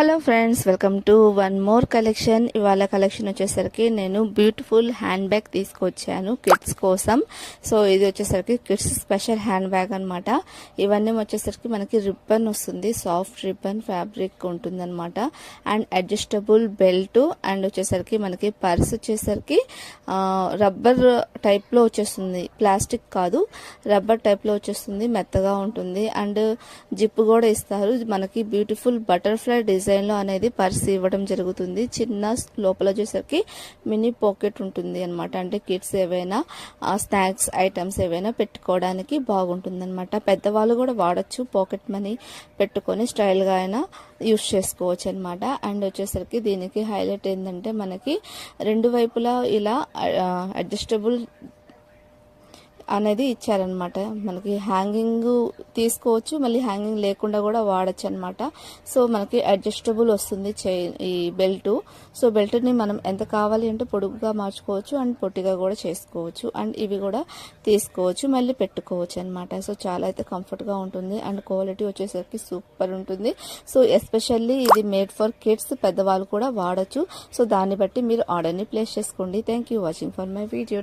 Hello friends, welcome to one more collection. ఇవాళ collection వచ్చేసరికి నేను బ్యూటిఫుల్ హ్యాండ్ బ్యాగ్ తీసుకొచ్చాను కిడ్స్ కోసం. సో ఇది వచ్చేసరికి కిడ్స్ స్పెషల్ హ్యాండ్ బ్యాగ్ అనమాట. ఇవన్నీ వచ్చేసరికి మనకి రిబ్బన్ వస్తుంది, సాఫ్ట్ రిబ్బన్ ఫ్యాబ్రిక్ ఉంటుంది అనమాట. అండ్ అడ్జస్టబుల్ బెల్ట్ అండ్ వచ్చేసరికి మనకి పర్స్ వచ్చేసరికి రబ్బర్ టైప్ లో వచ్చేస్తుంది, ప్లాస్టిక్ కాదు, రబ్బర్ టైప్ లో వచ్చేస్తుంది, మెత్తగా ఉంటుంది. అండ్ జిప్ కూడా ఇస్తారు. మనకి బ్యూటిఫుల్ బటర్ఫ్లై డిజైన్ లో అనేది పర్స్ ఇవ్వడం జరుగుతుంది. చిన్న లోపల వచ్చేసరికి మినీ పాకెట్ ఉంటుంది అనమాట. అంటే కిడ్స్ ఏవైనా స్నాక్స్ ఐటమ్స్ ఏవైనా పెట్టుకోవడానికి బాగుంటుంది అనమాట. పెద్దవాళ్ళు కూడా వాడచ్చు, పాకెట్ మనీ పెట్టుకొని స్టైల్ గా అయినా యూస్ చేసుకోవచ్చు అనమాట. అండ్ వచ్చేసరికి దీనికి హైలైట్ ఏంటంటే మనకి రెండు వైపులా ఇలా అడ్జస్టబుల్ అనేది ఇచ్చారనమాట. మనకి హ్యాంగింగ్ తీసుకోవచ్చు, మళ్ళీ హ్యాంగింగ్ లేకుండా కూడా వాడచ్చు అనమాట. సో మనకి అడ్జస్టబుల్ వస్తుంది ఈ బెల్ట్. సో బెల్ట్ ని మనం ఎంత కావాలి అంటే పొడుగుగా మార్చుకోవచ్చు అండ్ పొట్టిగా కూడా చేసుకోవచ్చు. అండ్ ఇవి కూడా తీసుకోవచ్చు, మళ్ళీ పెట్టుకోవచ్చు అనమాట. సో చాలా అయితే కంఫర్ట్ గా ఉంటుంది. అండ్ క్వాలిటీ వచ్చేసరికి సూపర్ ఉంటుంది. సో ఎస్పెషల్లీ ఇది మేడ్ ఫర్ కిడ్స్, పెద్దవాళ్ళు కూడా వాడచ్చు. సో దాన్ని బట్టి మీరు ఆర్డర్ ని ప్లేస్ చేసుకోండి. Thank you watching for my video.